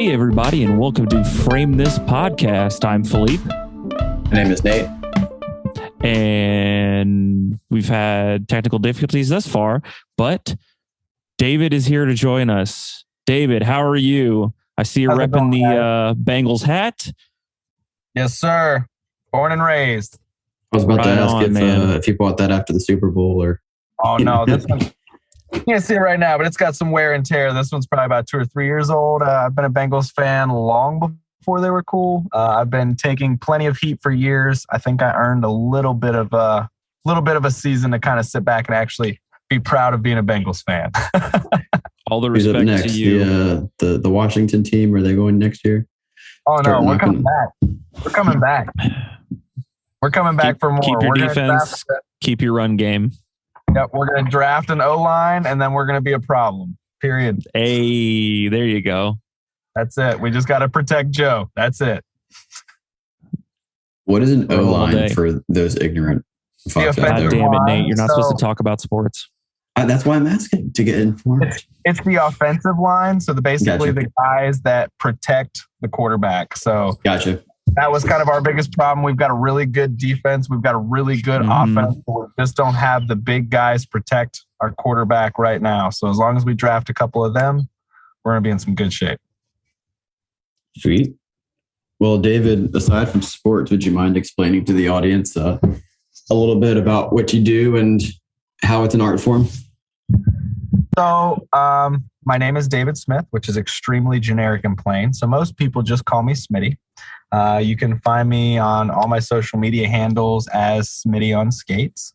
Hey, everybody, and welcome to Frame This Podcast. I'm Philippe. My name is Nate. And we've had technical difficulties thus far, but David is here to join us. David, how are you? I see you're repping the Bengals hat. Yes, sir. Born and raised. I was about to ask if you bought that after the Super Bowl or... Oh, no. This one, you can't see it right now, but it's got some wear and tear. This one's probably about 2 or 3 years old. I've been a Bengals fan long before they were cool. I've been taking plenty of heat for years. I think I earned a little bit of a season to kind of sit back and actually be proud of being a Bengals fan. All the respect Who's up next? to you. The Washington team, are they going next year? Oh, no, we're coming back. We're coming back. We're coming back for more. Keep your defense, keep your run game. Yep, we're going to draft an O-line, and then we're going to be a problem, period. Hey, there you go. That's it. We just got to protect Joe. That's it. What is an O-line for those ignorant folks out there? God damn it, Nate. You're not supposed to talk about sports. That's why I'm asking, to get informed. It's the offensive line. So basically the guys that protect the quarterback. So gotcha. That was kind of our biggest problem. We've got a really good defense. We've got a really good offense. We just don't have the big guys protect our quarterback right now. So as long as we draft a couple of them, we're going to be in some good shape. Sweet. Well, David, aside from sports, would you mind explaining to the audience a little bit about what you do and how it's an art form? So my name is David Smith, which is extremely generic and plain. So most people just call me Smitty. You can find me on all my social media handles as Smitty on Skates.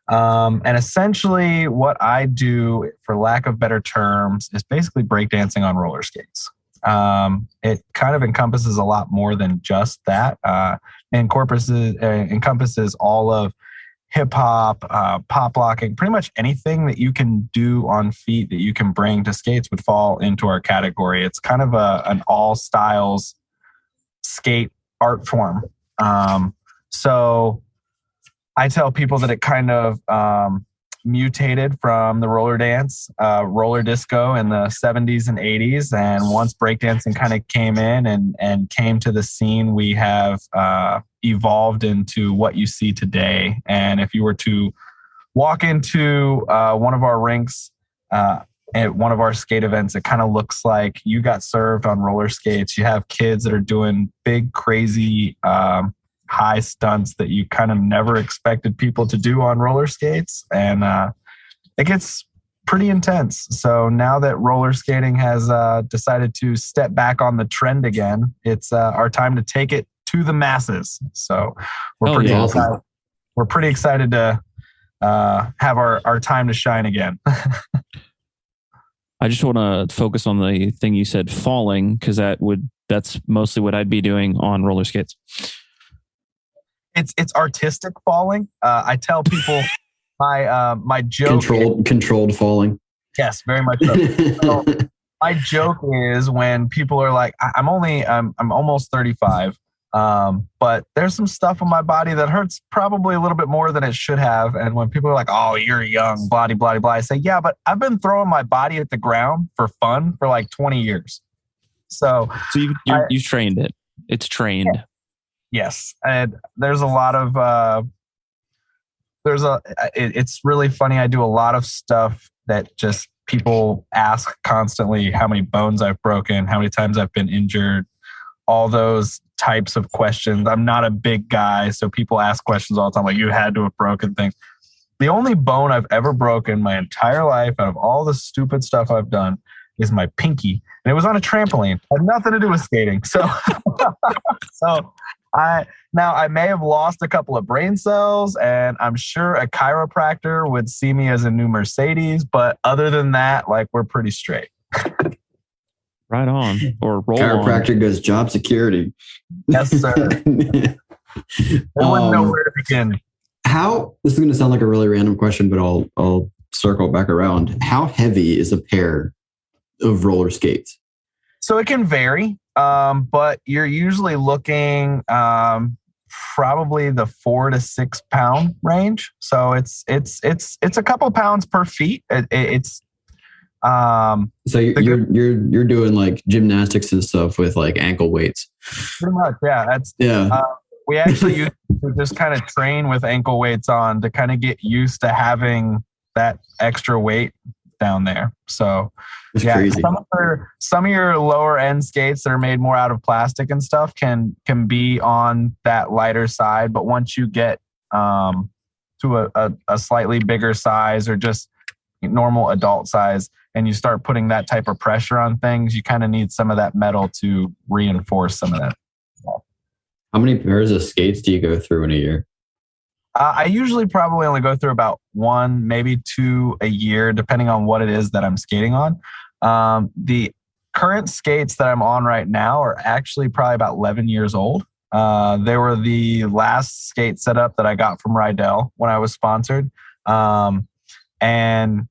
And essentially what I do, for lack of better terms, is basically breakdancing on roller skates. It kind of encompasses a lot more than just that. Encompasses all of hip hop, pop locking, pretty much anything that you can do on feet that you can bring to skates would fall into our category. It's kind of an all styles skate art form. So I tell people that it kind of mutated from the roller dance, roller disco in the 70s and 80s. And once breakdancing kind of came in and came to the scene, we have evolved into what you see today. And if you were to walk into one of our rinks at one of our skate events, it kind of looks like you got served on roller skates. You have kids that are doing big, crazy, high stunts that you kind of never expected people to do on roller skates. And it gets pretty intense. So now that roller skating has decided to step back on the trend again, it's our time to take it to the masses. So we're pretty excited. We're pretty excited to have our time to shine again. I just want to focus on the thing you said, falling, because that's mostly what I'd be doing on roller skates. It's artistic falling. I tell people my joke controlled falling. Yes, very much so. So my joke is when people are like, I'm almost 35, but there's some stuff on my body that hurts probably a little bit more than it should have. And when people are like, oh, you're young, blah, blah, blah, I say, yeah, but I've been throwing my body at the ground for fun for like 20 years. So you've trained it. It's trained. Yeah. Yes. And there's a lot of, it's really funny. I do a lot of stuff that just people ask constantly, how many bones I've broken, how many times I've been injured, all those types of questions. I'm not a big guy, so people ask questions all the time, like, you had to have broken things. The only bone I've ever broken my entire life out of all the stupid stuff I've done is my pinky. And it was on a trampoline. It had nothing to do with skating. So, I may have lost a couple of brain cells, and I'm sure a chiropractor would see me as a new Mercedes. But other than that, like, we're pretty straight. Right on. Or roll chiropractor on. goes job security. Yes, sir. I wouldn't know where to begin. This is going to sound like a really random question, but I'll circle back around. How heavy is a pair of roller skates? So it can vary, but you're usually looking probably the 4 to 6 pound range. So it's a couple pounds per feet. It's So you're doing like gymnastics and stuff with like ankle weights. Pretty much, yeah. We actually used to just kind of train with ankle weights on to kind of get used to having that extra weight down there. So it's crazy. Some of your lower end skates that are made more out of plastic and stuff can be on that lighter side, but once you get to a slightly bigger size or just normal adult size, and you start putting that type of pressure on things, you kind of need some of that metal to reinforce some of that. How many pairs of skates do you go through in a year? I usually probably only go through about 1, maybe 2 a year, depending on what it is that I'm skating on. The current skates that I'm on right now are actually probably about 11 years old. They were the last skate setup that I got from Rydell when I was sponsored. And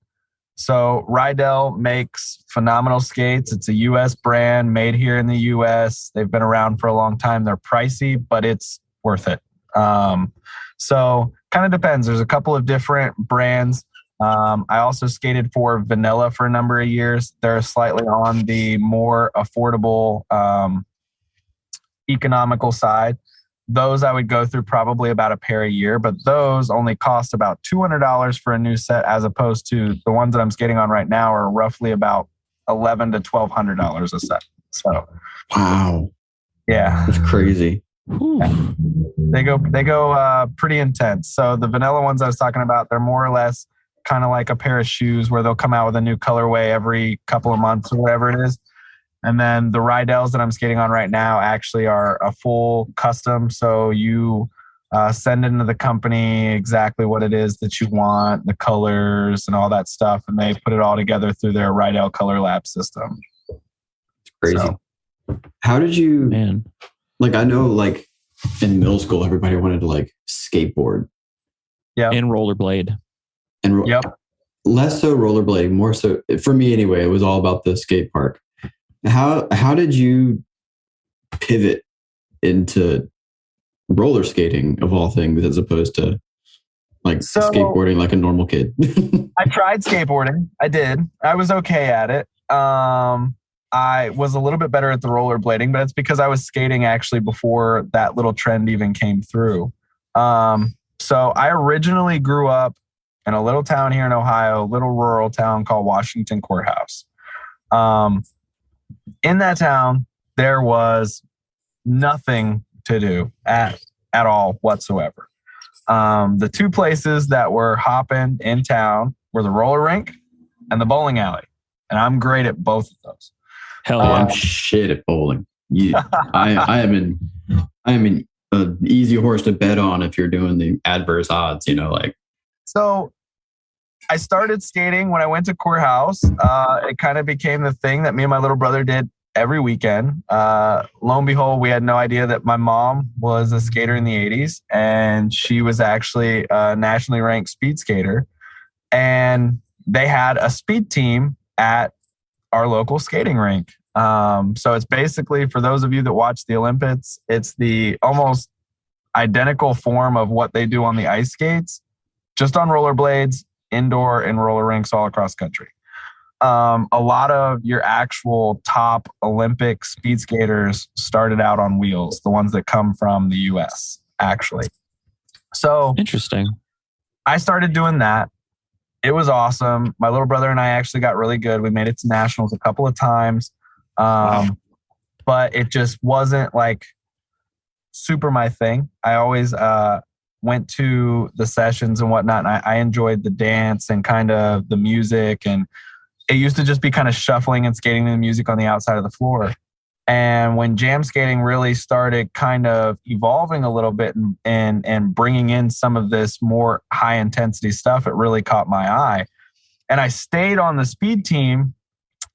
so Rydell makes phenomenal skates. It's a U.S. brand made here in the U.S. They've been around for a long time. They're pricey, but it's worth it. So kind of depends. There's a couple of different brands. I also skated for Vanilla for a number of years. They're slightly on the more affordable, economical side. Those I would go through probably about a pair a year, but those only cost about $200 for a new set, as opposed to the ones that I'm skating on right now are roughly about $1,100 to $1,200 a set. So, wow, yeah, that's crazy. Yeah. They go pretty intense. So the Vanilla ones I was talking about, they're more or less kind of like a pair of shoes where they'll come out with a new colorway every couple of months or whatever it is. And then the Rydells that I'm skating on right now actually are a full custom. So you send into the company exactly what it is that you want, the colors and all that stuff. And they put it all together through their Rydell Color Lab system. It's crazy. So, how did you, like, I know like in middle school, everybody wanted to like skateboard. Yeah. And rollerblade. And less so rollerblade, more so for me anyway, it was all about the skate park. How did you pivot into roller skating of all things as opposed to like skateboarding like a normal kid? I tried skateboarding. I did. I was okay at it. I was a little bit better at the rollerblading, but it's because I was skating actually before that little trend even came through. So I originally grew up in a little town here in Ohio, a little rural town called Washington Courthouse. In that town, there was nothing to do at all whatsoever. The two places that were hopping in town were the roller rink and the bowling alley. And I'm great at both of those. Hell yeah. I'm shit at bowling. Yeah, I am an easy horse to bet on if you're doing the adverse odds, like. So I started skating when I went to Courthouse. It kind of became the thing that me and my little brother did every weekend. Lo and behold, we had no idea that my mom was a skater in the 80s, and she was actually a nationally ranked speed skater. And they had a speed team at our local skating rink. So it's basically, for those of you that watch the Olympics, it's the almost identical form of what they do on the ice skates, just on rollerblades, indoor and roller rinks all across the country. A lot of your actual top Olympic speed skaters started out on wheels, the ones that come from the US, actually. So interesting. I started doing that. It was awesome. My little brother and I actually got really good. We made it to nationals a couple of times. Wow. But it just wasn't like super my thing. I always went to the sessions and whatnot, and I enjoyed the dance and kind of the music. And it used to just be kind of shuffling and skating to the music on the outside of the floor. And when jam skating really started kind of evolving a little bit and bringing in some of this more high intensity stuff, it really caught my eye. And I stayed on the speed team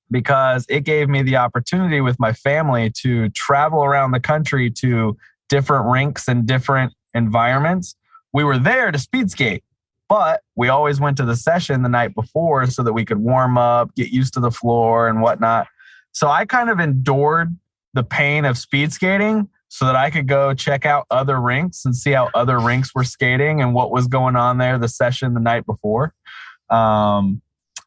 because it gave me the opportunity with my family to travel around the country to different rinks and different environments. We were there to speed skate, but we always went to the session the night before so that we could warm up, get used to the floor and whatnot. So I kind of endured the pain of speed skating so that I could go check out other rinks and see how other rinks were skating and what was going on there the session the night before.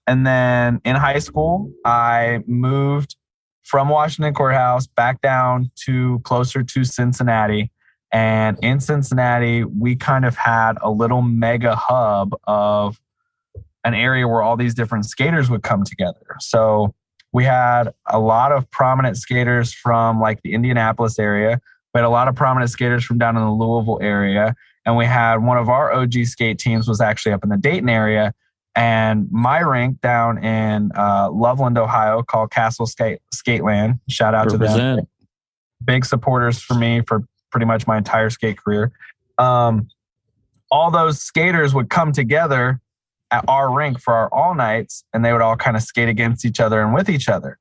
And then in high school, I moved from Washington Courthouse back down to closer to Cincinnati. And in Cincinnati, we kind of had a little mega hub of an area where all these different skaters would come together. So we had a lot of prominent skaters from like the Indianapolis area. We had a lot of prominent skaters from down in the Louisville area. And we had one of our OG skate teams was actually up in the Dayton area. And my rink down in Loveland, Ohio, called Castle Skateland. Shout out to them. Big supporters for me for pretty much my entire skate career. All those skaters would come together at our rink for our all nights, and they would all kind of skate against each other and with each other.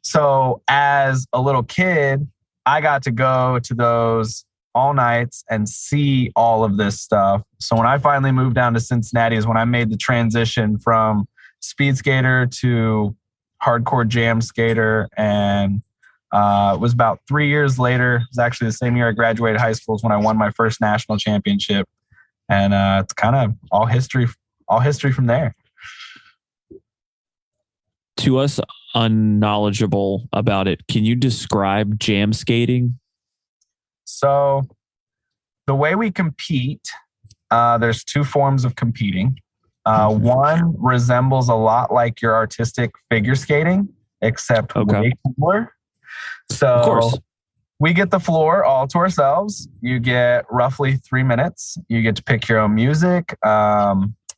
So as a little kid, I got to go to those all nights and see all of this stuff. So when I finally moved down to Cincinnati is when I made the transition from speed skater to hardcore jam skater. And it was about 3 years later. It was actually the same year I graduated high school is when I won my first national championship. And it's kind of all history from there. To us unknowledgeable about it, can you describe jam skating? So the way we compete, there's two forms of competing. One resembles a lot like your artistic figure skating, except way cooler. So of course, we get the floor all to ourselves. You get roughly 3 minutes. You get to pick your own music.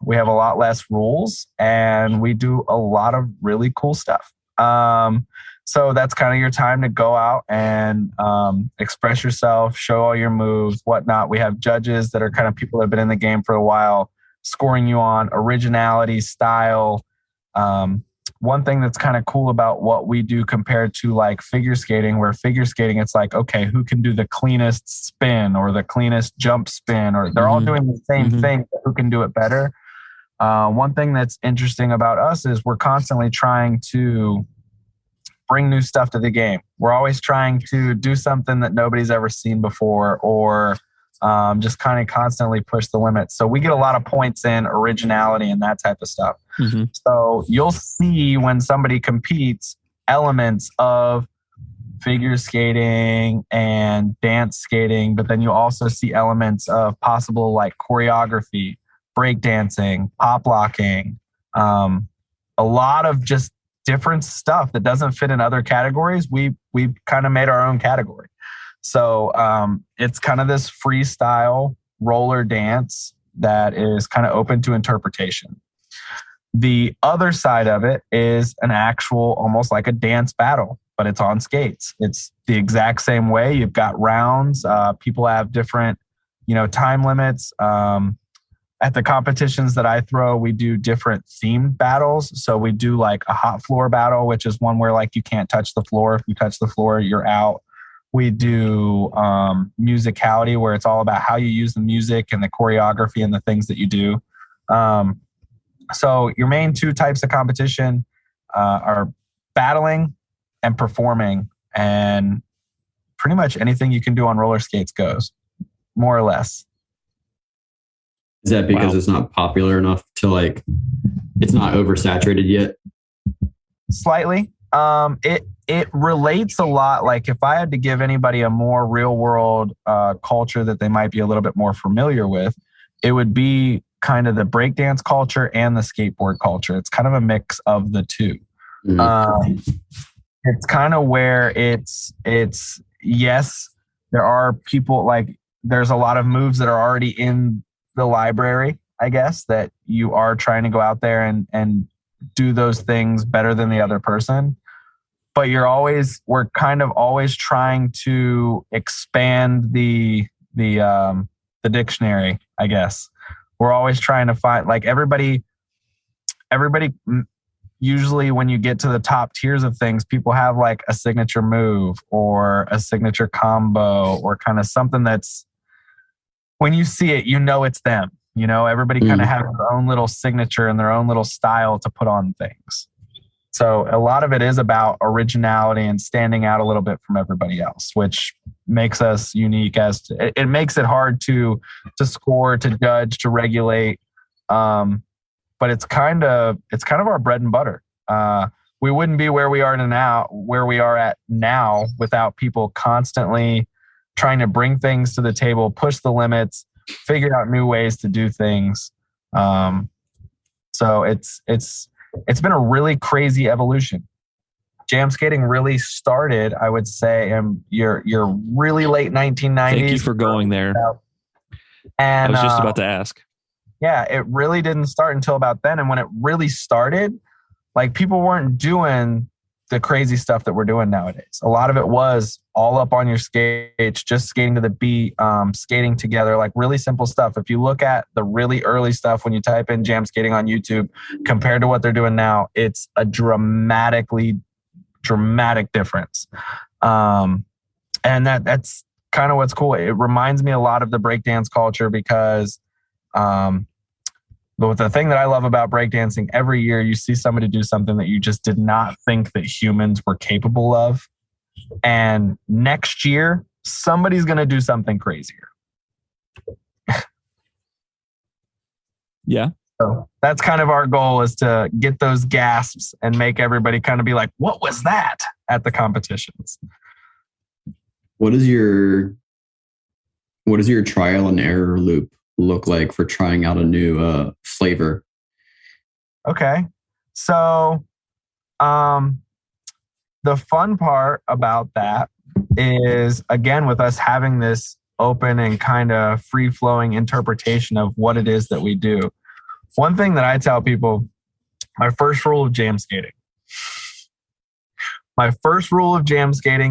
We have a lot less rules, and we do a lot of really cool stuff. So that's kind of your time to go out and express yourself, show all your moves, whatnot. We have judges that are kind of people that have been in the game for a while, scoring you on originality, style. One thing that's kind of cool about what we do compared to like figure skating, where figure skating, it's like, okay, who can do the cleanest spin or the cleanest jump spin, or they're all doing the same thing, but who can do it better? One thing that's interesting about us is we're constantly trying to bring new stuff to the game. We're always trying to do something that nobody's ever seen before, or just kind of constantly push the limits. So we get a lot of points in originality and that type of stuff. So you'll see when somebody competes elements of figure skating and dance skating, but then you also see elements of possible like choreography, breakdancing, pop locking, a lot of just different stuff that doesn't fit in other categories. We kind of made our own category. So it's kind of this freestyle roller dance that is kind of open to interpretation. The other side of it is an actual, almost like a dance battle, but it's on skates. It's the exact same way. You've got rounds. People have different, time limits. At the competitions that I throw, we do different themed battles. So we do like a hot floor battle, which is one where like you can't touch the floor. If you touch the floor, you're out. We do musicality, where it's all about how you use the music and the choreography and the things that you do. So your main two types of competition are battling and performing, and pretty much anything you can do on roller skates goes, more or less. Is that because it's not popular enough to like, it's not oversaturated yet? Slightly. It relates a lot. Like if I had to give anybody a more real world culture that they might be a little bit more familiar with, it would be kind of the breakdance culture and the skateboard culture. It's kind of a mix of the two. It's kind of where it's yes, there are people like there's a lot of moves that are already in the library, I guess, that you are trying to go out there and do those things better than the other person. But we're kind of always trying to expand the dictionary, I guess. We're always trying to find, like everybody usually when you get to the top tiers of things, people have like a signature move or a signature combo or kind of something that's, when you see it, it's them. Everybody kind of has their own little signature and their own little style to put on things. So a lot of it is about originality and standing out a little bit from everybody else, which makes us unique. It makes it hard to score, to judge, to regulate. but it's kind of our bread and butter. We wouldn't be where we are at now without people constantly trying to bring things to the table, push the limits, figure out new ways to do things. So it's been a really crazy evolution. Jam skating really started, I would say, in your really late 1990s. Thank you for going there. And I was just about to ask. Yeah, it really didn't start until about then. And when it really started, like, people weren't doing the crazy stuff that we're doing nowadays. A lot of it was all up on your skates, just skating to the beat, skating together, like really simple stuff. If you look at the really early stuff, when you type in jam skating on YouTube compared to what they're doing now, it's a dramatic difference. And that's kind of what's cool. It reminds me a lot of the breakdance culture because the thing that I love about breakdancing, every year you see somebody do something that you just did not think that humans were capable of. And next year, somebody's going to do something crazier. Yeah. So that's kind of our goal, is to get those gasps and make everybody kind of be like, what was that at the competitions? What is your trial and error loop look like for trying out a new flavor? Okay. So the fun part about that is, again, with us having this open and kind of free-flowing interpretation of what it is that we do. One thing that I tell people, my first rule of jam skating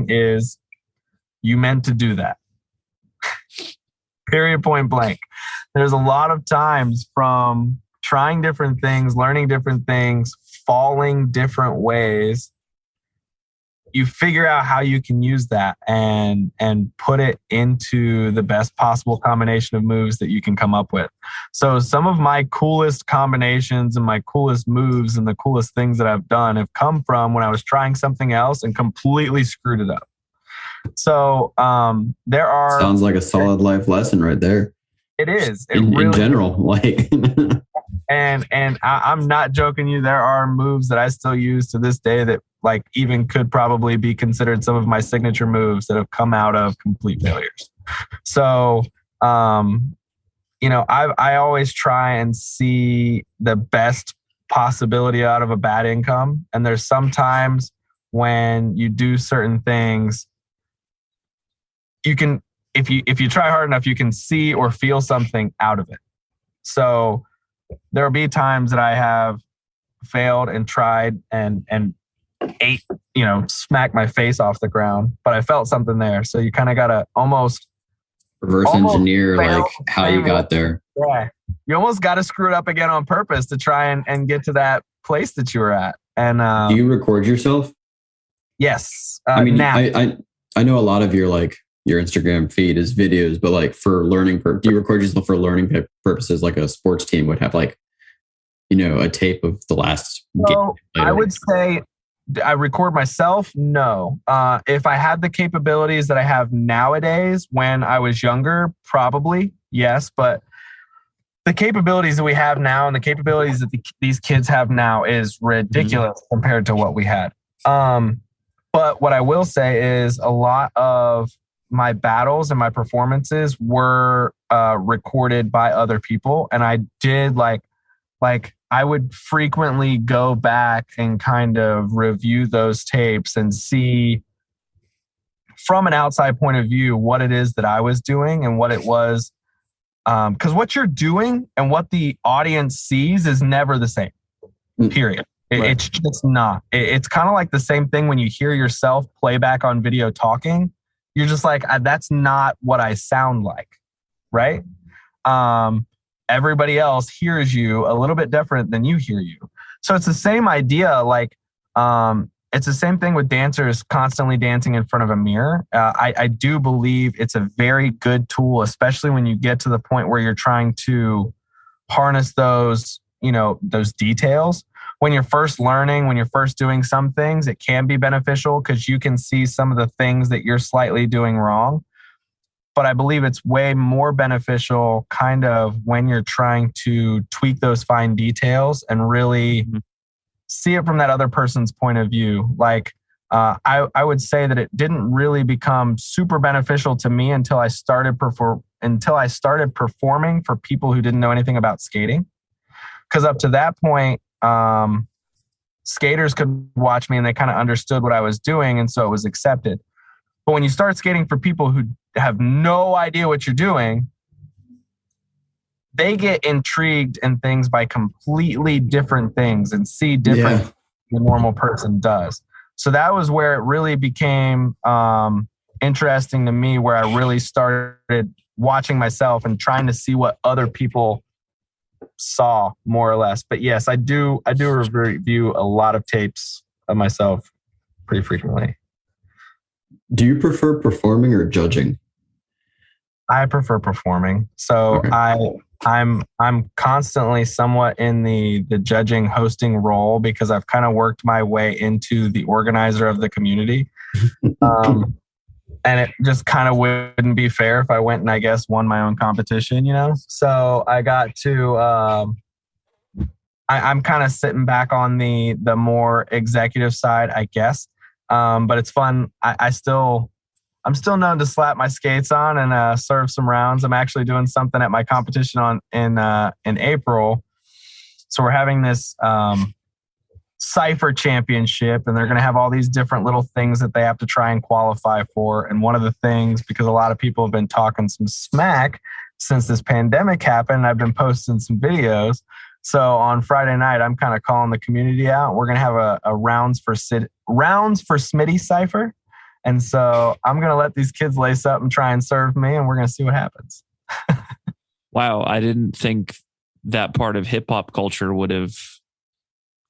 is you meant to do that. Period, point blank. There's a lot of times from trying different things, learning different things, falling different ways, you figure out how you can use that and put it into the best possible combination of moves that you can come up with. So some of my coolest combinations and my coolest moves and the coolest things that I've done have come from when I was trying something else and completely screwed it up. So there are... Sounds like a solid life lesson right there. It is. In general, like... And I'm not joking you. There are moves that I still use to this day that, like, even could probably be considered some of my signature moves that have come out of complete failures. So, I always try and see the best possibility out of a bad income. And there's sometimes when you do certain things, you can, if you try hard enough, you can see or feel something out of it. So there'll be times that I have failed and tried and ate, smacked my face off the ground, but I felt something there. So you kind of got to almost reverse engineer like how you got there. Yeah. You almost got to screw it up again on purpose to try and get to that place that you were at. And do you record yourself? Yes. I mean, now. I know a lot of your Instagram feed is videos, but like for learning, do you record yourself for learning purposes? Like a sports team would have a tape of the last game. I would say I record myself. No. If I had the capabilities that I have nowadays when I was younger, probably yes. But the capabilities that we have now and the capabilities that these kids have now is ridiculous compared to what we had. But what I will say is a lot of my battles and my performances were recorded by other people. And I did like I would frequently go back and kind of review those tapes and see from an outside point of view what it is that I was doing and what it was. Because what you're doing and what the audience sees is never the same, period. Right. It's just not. It's kind of like the same thing when you hear yourself play back on video talking. You're just like, that's not what I sound like, right? Everybody else hears you a little bit different than you hear you. So it's the same idea. It's the same thing with dancers constantly dancing in front of a mirror. I do believe it's a very good tool, especially when you get to the point where you're trying to harness those details. When you're first learning, when you're first doing some things, it can be beneficial because you can see some of the things that you're slightly doing wrong. but I believe it's way more beneficial kind of when you're trying to tweak those fine details and really see it from that other person's point of view. Like, I would say that it didn't really become super beneficial to me until I started performing for people who didn't know anything about skating. Because up to that point, skaters could watch me and they kind of understood what I was doing, and so it was accepted. But when you start skating for people who have no idea what you're doing, they get intrigued in things by completely different things and see different than a normal person does. So that was where it really became interesting to me, where I really started watching myself and trying to see what other people saw, more or less. But yes, I do review a lot of tapes of myself pretty frequently. Do you prefer performing or judging? I prefer performing. So okay. I'm constantly somewhat in the judging hosting role because I've kind of worked my way into the organizer of the community. And it just kind of wouldn't be fair if I went and I guess won my own competition, you know? So I got to, I'm kind of sitting back on the more executive side, I guess. But it's fun. I'm still known to slap my skates on and serve some rounds. I'm actually doing something at my competition in April. So we're having this Cypher Championship, and they're going to have all these different little things that they have to try and qualify for. And one of the things, because a lot of people have been talking some smack since this pandemic happened, I've been posting some videos. So on Friday night, I'm kind of calling the community out. We're going to have a rounds for Smitty Cypher. And so I'm going to let these kids lace up and try and serve me, and we're going to see what happens. Wow. I didn't think that part of hip hop culture would have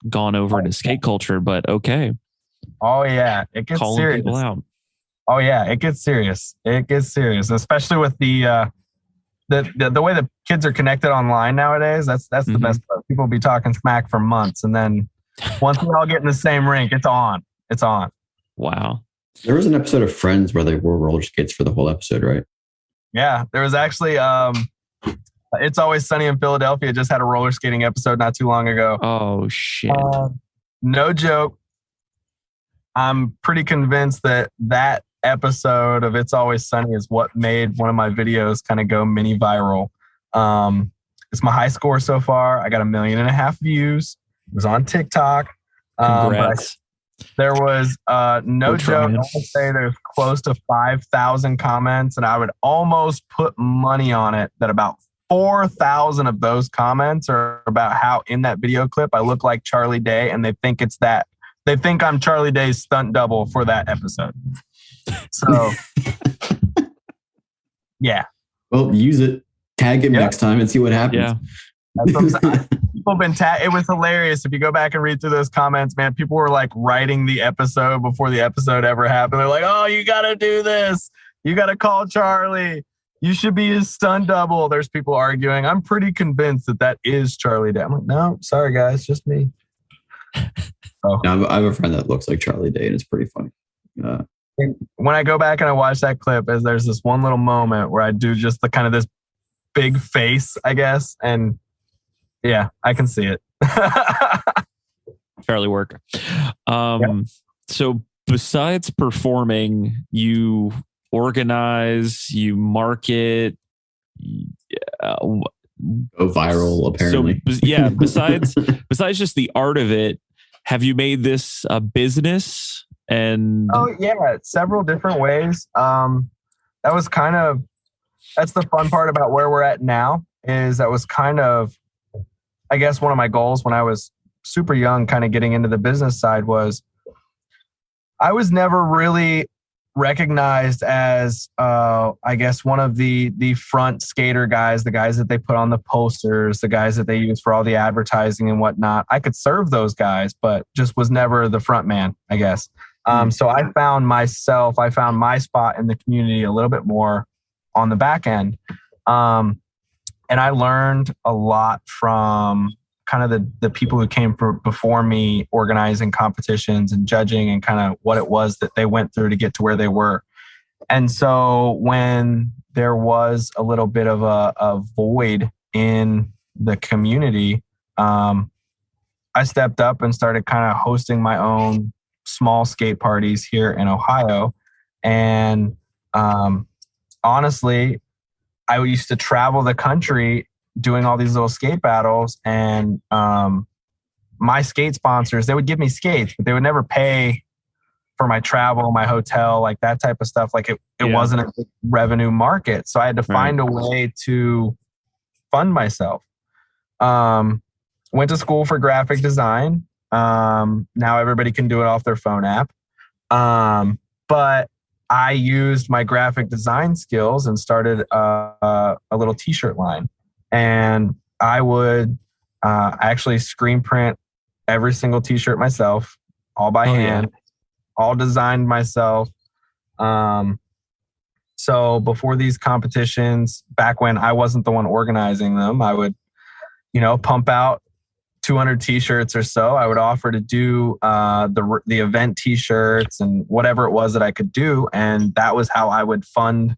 gone over to skate culture, but okay. Oh yeah. It gets calling serious. People out. Oh yeah. It gets serious. It gets serious, especially with the way the kids are connected online nowadays. That's the best part. People will be talking smack for months, and then once we all get in the same rink, it's on. It's on. Wow. There was an episode of Friends where they wore roller skates for the whole episode, right? Yeah, there was actually It's Always Sunny in Philadelphia just had a roller skating episode not too long ago. Oh shit. No joke. I'm pretty convinced that episode of It's Always Sunny is what made one of my videos kind of go mini viral. It's my high score so far. I got 1.5 million views. It was on TikTok. Congrats. There was no joke. I would say there's close to 5,000 comments, and I would almost put money on it that about 4,000 of those comments are about how in that video clip I look like Charlie Day, and they think it's that. They think I'm Charlie Day's stunt double for that episode. So, yeah. Well, use it. Tag him next time and see what happens. Yeah. People have been it was hilarious. If you go back and read through those comments, man, people were like writing the episode before the episode ever happened. They're like, "Oh, you got to do this. You got to call Charlie. You should be his stunt double." There's people arguing. I'm pretty convinced that is Charlie Day. I'm like, no, sorry guys, just me. Oh. I have a friend that looks like Charlie Day, and it's pretty funny. When I go back and I watch that clip, there's this one little moment where I do just the kind of this big face, I guess, and yeah, I can see it. Fairly work. So besides performing, you organize, you market, go viral, apparently. So yeah, besides just the art of it, have you made this a business? And oh yeah, several different ways. That's the fun part about where we're at now, is that was kind of, I guess, one of my goals when I was super young, kind of getting into the business side, was I was never really recognized as, I guess, one of the front skater guys, the guys that they put on the posters, the guys that they use for all the advertising and whatnot. I could serve those guys, but just was never the front man, I guess. So I found my spot in the community a little bit more on the back end. And I learned a lot from kind of the people who came before me, organizing competitions and judging, and kind of what it was that they went through to get to where they were. And so when there was a little bit of a void in the community, I stepped up and started kind of hosting my own small skate parties here in Ohio. And honestly, I used to travel the country doing all these little skate battles, and my skate sponsors, they would give me skates, but they would never pay for my travel, my hotel, like that type of stuff. Like it wasn't a revenue market. So I had to find a way to fund myself. Went to school for graphic design. Now everybody can do it off their phone app. But I used my graphic design skills and started a little t-shirt line. And I would actually screen print every single t-shirt myself, all by hand, all designed myself. So before these competitions, back when I wasn't the one organizing them, I would, pump out 200 t-shirts or so. I would offer to do the event t-shirts and whatever it was that I could do. And that was how I would fund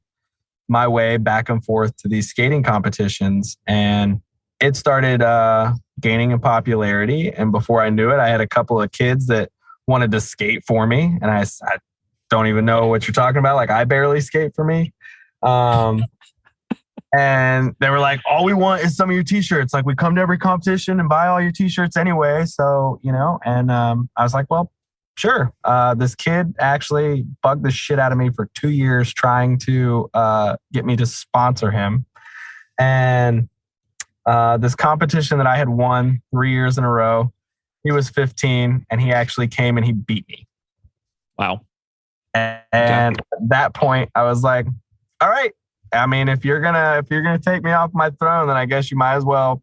my way back and forth to these skating competitions. And it started gaining in popularity. And before I knew it, I had a couple of kids that wanted to skate for me. And I don't even know what you're talking about. Like, I barely skate for me. And they were like, all we want is some of your t-shirts. Like, we come to every competition and buy all your t-shirts anyway. So, and I was like, well, sure. This kid actually bugged the shit out of me for 2 years trying to get me to sponsor him. And this competition that I had won 3 years in a row, he was 15 and he actually came and he beat me. Wow. And at that point I was like, all right. I mean, if you're gonna take me off my throne, then I guess you might as well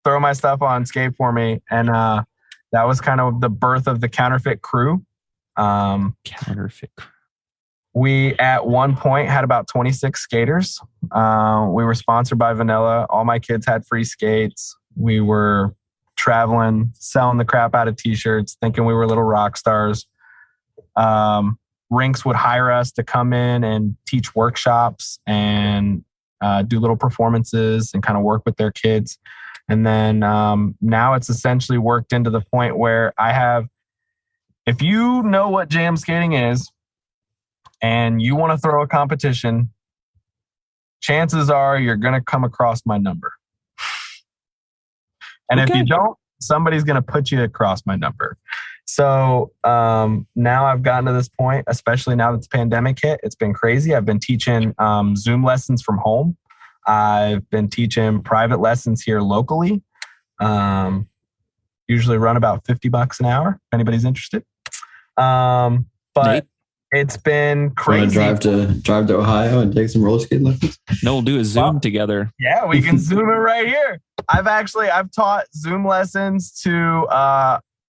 throw my stuff on skate for me. And that was kind of the birth of the Counterfeit Crew. Counterfeit Crew. We at one point had about 26 skaters. We were sponsored by Vanilla. All my kids had free skates. We were traveling, selling the crap out of t-shirts, thinking we were little rock stars. Rinks would hire us to come in and teach workshops and do little performances and kind of work with their kids. And then now it's essentially worked into the point where if you know what jam skating is and you want to throw a competition, chances are you're going to come across my number. And if you don't, somebody's going to put you across my number. So now I've gotten to this point, especially now that the pandemic hit. It's been crazy. I've been teaching Zoom lessons from home. I've been teaching private lessons here locally. Usually run about $50 an hour, if anybody's interested. But Nate? It's been crazy. Want to drive to Ohio and take some roller skate lessons? No, we'll do a Zoom together. Yeah, we can Zoom it right here. I've taught Zoom lessons to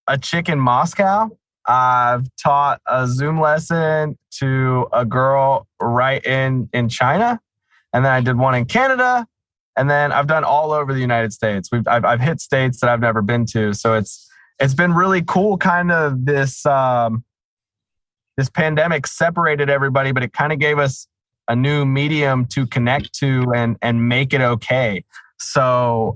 a chick in Moscow. I've taught a Zoom lesson to a girl right in China. And then I did one in Canada. And then I've done all over the United States. I've hit states that I've never been to. So it's been really cool. Kind of this pandemic separated everybody, but it kind of gave us a new medium to connect to and make it okay. So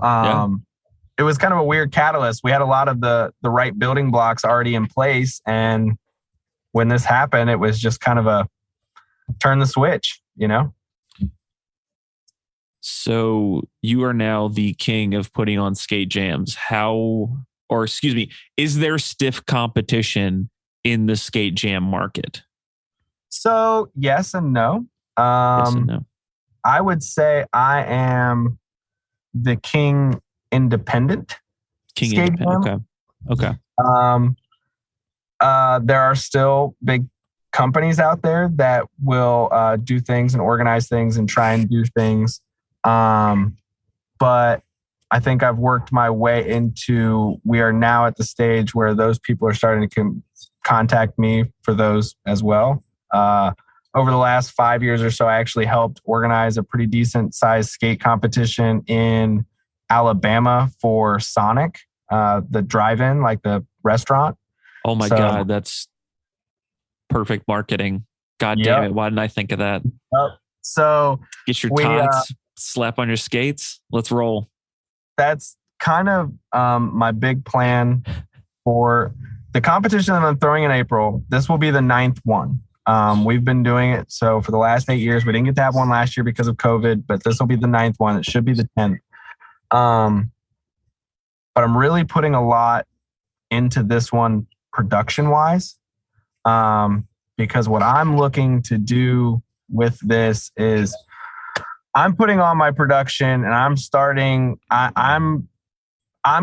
it was kind of a weird catalyst. We had a lot of the right building blocks already in place. And when this happened, it was just kind of a turn the switch, So you are now the king of putting on skate jams. Is there stiff competition in the skate jam market? So yes and no. Yes and no. I would say I am the king independent. King independent. Okay. There are still big companies out there that will do things and organize things and try and do things. But I think I've worked my way into, we are now at the stage where those people are starting to contact me for those as well. Over the last 5 years or so, I actually helped organize a pretty decent sized skate competition in Alabama for Sonic, the drive-in, like the restaurant. Oh my God, that's perfect marketing. God damn it. Why didn't I think of that? So get your tots, slap on your skates. Let's roll. That's kind of my big plan for the competition that I'm throwing in April. This will be the 9th one. We've been doing it. So for the last 8 years, we didn't get to have one last year because of COVID, but this will be the 9th one. It should be the 10th. But I'm really putting a lot into this one production wise. Because what I'm looking to do with this is I'm putting on my production and I'm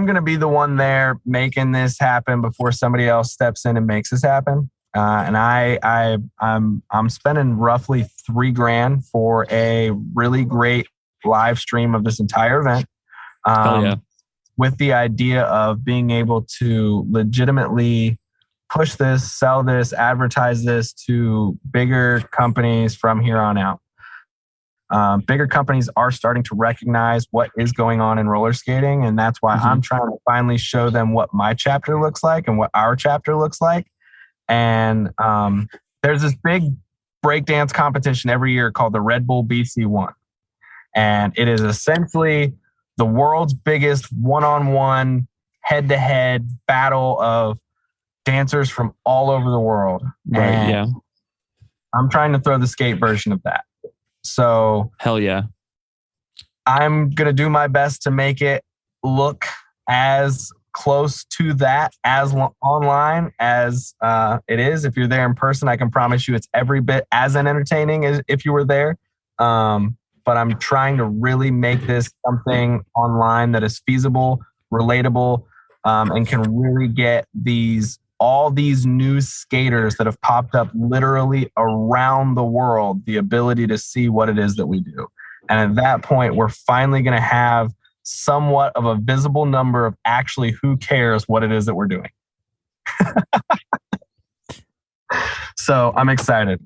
going to be the one there making this happen before somebody else steps in and makes this happen. And I'm spending roughly $3,000 for a really great live stream of this entire event. With the idea of being able to legitimately push this, sell this, advertise this to bigger companies from here on out. Bigger companies are starting to recognize what is going on in roller skating. And that's why I'm trying to finally show them what my chapter looks like and what our chapter looks like. And there's this big breakdance competition every year called the Red Bull BC1. And it is essentially the world's biggest one-on-one, head-to-head battle of dancers from all over the world. Right, and I'm trying to throw the skate version of that. So hell yeah. I'm going to do my best to make it look as close to that as online as it is. If you're there in person, I can promise you it's every bit as entertaining as if you were there. But I'm trying to really make this something online that is feasible, relatable, and can really get all these new skaters that have popped up literally around the world the ability to see what it is that we do. And at that point, we're finally going to have somewhat of a visible number of actually who cares what it is that we're doing. So I'm excited.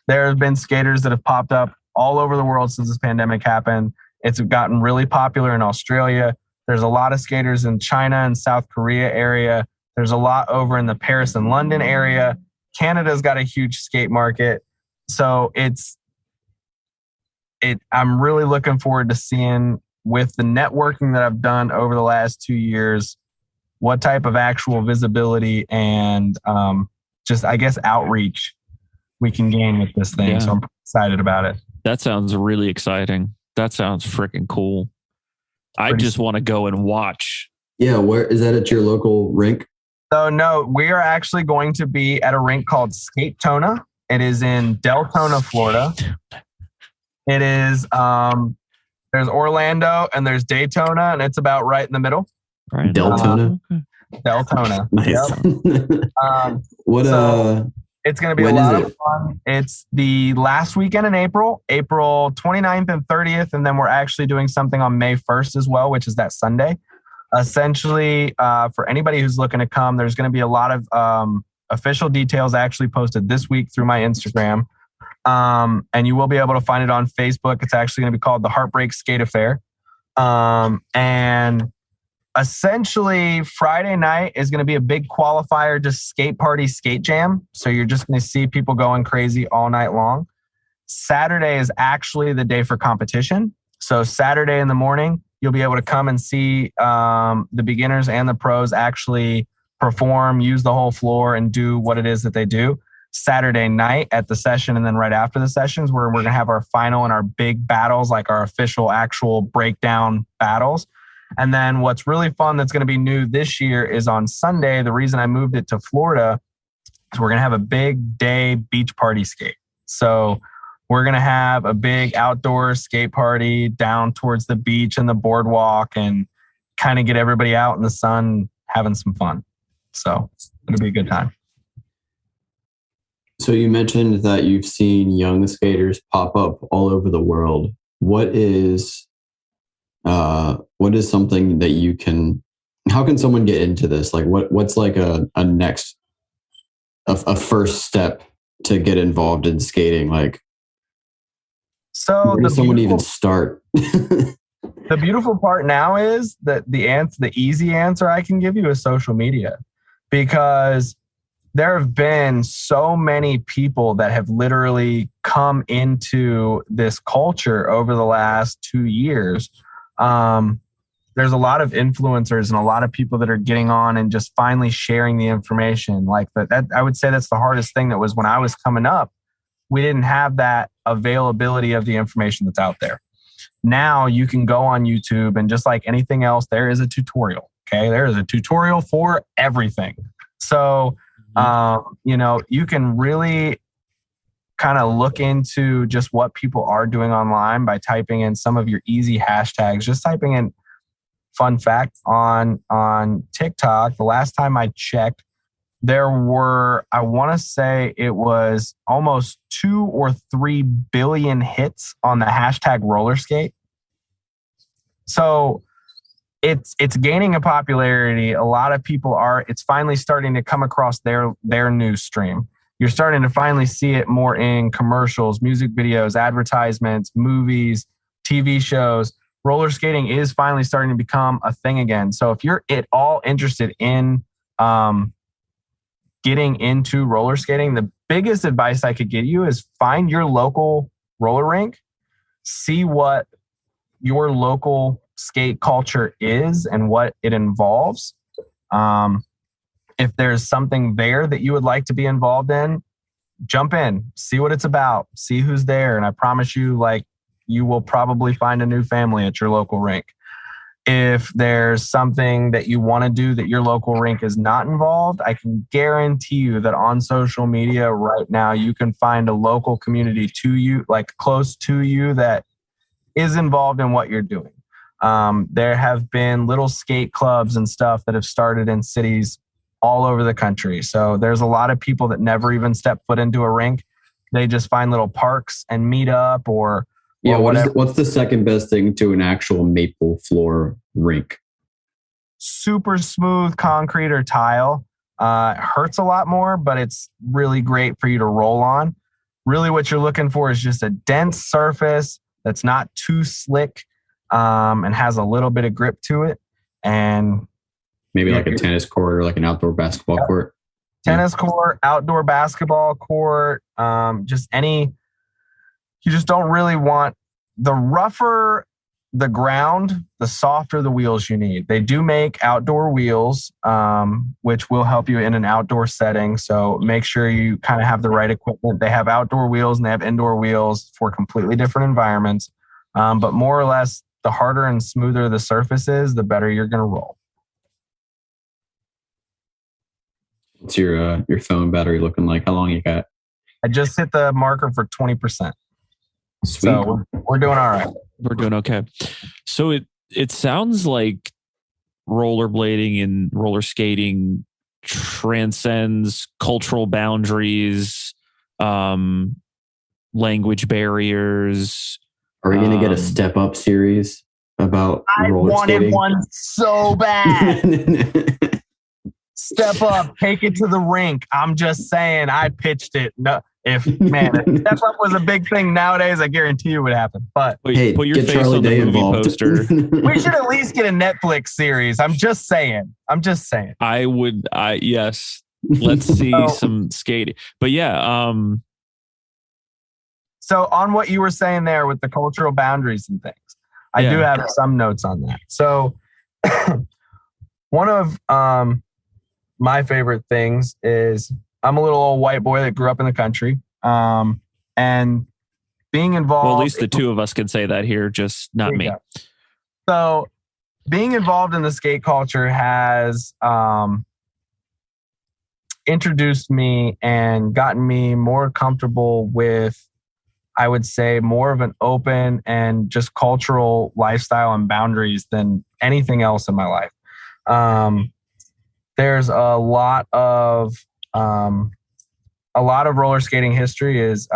There have been skaters that have popped up all over the world since this pandemic happened. It's gotten really popular in Australia. There's a lot of skaters in China and South Korea area. There's a lot over in the Paris and London area. Canada's got a huge skate market. So I'm really looking forward to seeing, with the networking that I've done over the last 2 years, what type of actual visibility and just, I guess, outreach we can gain with this thing. Yeah. So I'm excited about it. That sounds really exciting. That sounds freaking cool. I just want to go and watch. Yeah, where is that, at your local rink? So no, we are actually going to be at a rink called Skate Tona. It is in Deltona, Florida. It is there's Orlando and there's Daytona, and it's about right in the middle. Right. Deltona. Deltona. Nice. Yep. It's going to be a lot of fun. It's the last weekend in April 29th and 30th. And then we're actually doing something on May 1st as well, which is that Sunday. Essentially, for anybody who's looking to come, there's going to be a lot of official details actually posted this week through my Instagram. And you will be able to find it on Facebook. It's actually going to be called the Heartbreak Skate Affair. And essentially, Friday night is going to be a big qualifier, just skate party, skate jam. So you're just going to see people going crazy all night long. Saturday is actually the day for competition. So Saturday in the morning, you'll be able to come and see the beginners and the pros actually perform, use the whole floor, and do what it is that they do. Saturday night at the session, and then right after the sessions, where we're going to have our final and our big battles, like our official actual breakdown battles. And then what's really fun that's going to be new this year is on Sunday. The reason I moved it to Florida is we're going to have a big day beach party skate. So we're going to have a big outdoor skate party down towards the beach and the boardwalk, and kind of get everybody out in the sun having some fun. So it'll be a good time. So you mentioned that you've seen young skaters pop up all over the world. What is something that you can, how can someone get into this? Like what's like a first step to get involved in skating? Like, so where does someone even start? The beautiful part now is that the easy answer I can give you is social media, because there have been so many people that have literally come into this culture over the last 2 years. There's a lot of influencers and a lot of people that are getting on and just finally sharing the information. Like that I would say that's the hardest thing. That was when I was coming up, we didn't have that availability of the information that's out there. Now you can go on YouTube, and just like anything else, there is a tutorial. Okay. There is a tutorial for everything. So, you can really kind of look into just what people are doing online by typing in some of your easy hashtags. Just typing in, fun fact, on TikTok, the last time I checked, there were, I want to say it was almost 2 or 3 billion hits on the hashtag roller skate. So it's gaining a popularity. A lot of people it's finally starting to come across their news stream. You're starting to finally see it more in commercials, music videos, advertisements, movies, TV shows. Roller skating is finally starting to become a thing again. So if you're at all interested in getting into roller skating, the biggest advice I could give you is find your local roller rink, see what your local skate culture is and what it involves. If there's something there that you would like to be involved in, jump in, see what it's about, see who's there. And I promise you, like, you will probably find a new family at your local rink. If there's something that you want to do that your local rink is not involved, I can guarantee you that on social media right now, you can find a local community to you, like close to you, that is involved in what you're doing. There have been little skate clubs and stuff that have started in cities all over the country. So there's a lot of people that never even step foot into a rink. They just find little parks and meet up or whatever. What's the second best thing to an actual maple floor rink? Super smooth concrete or tile. It hurts a lot more, but it's really great for you to roll on. Really what you're looking for is just a dense surface that's not too slick and has a little bit of grip to it. And maybe like a tennis court or like an outdoor basketball court. Tennis court, outdoor basketball court, just any. You just don't really want the rougher the ground, the softer the wheels you need. They do make outdoor wheels, which will help you in an outdoor setting. So make sure you kind of have the right equipment. They have outdoor wheels and they have indoor wheels for completely different environments. But more or less, the harder and smoother the surface is, the better you're going to roll. What's your phone battery looking like? How long you got? I just hit the marker for 20%. Sweet. So we're doing all right. We're doing okay. So it sounds like rollerblading and roller skating transcends cultural boundaries, language barriers. Are we going to get a step up series about roller skating? I wanted one so bad. Step up, take it to the rink. I'm just saying, I pitched it. No, if step up was a big thing nowadays, I guarantee you it would happen. But hey, put your face Charlie on the Day movie involved. poster. We should at least get a Netflix series. I'm just saying. Yes. Let's see some skating. But yeah. So on what you were saying there with the cultural boundaries and things, I do have some notes on that. So one of my favorite things is I'm a little old white boy that grew up in the country, and being involved. Well, at least the two of us can say that here, just not me. So being involved in the skate culture has introduced me and gotten me more comfortable with, I would say, more of an open and just cultural lifestyle and boundaries than anything else in my life. There's a lot of roller skating history is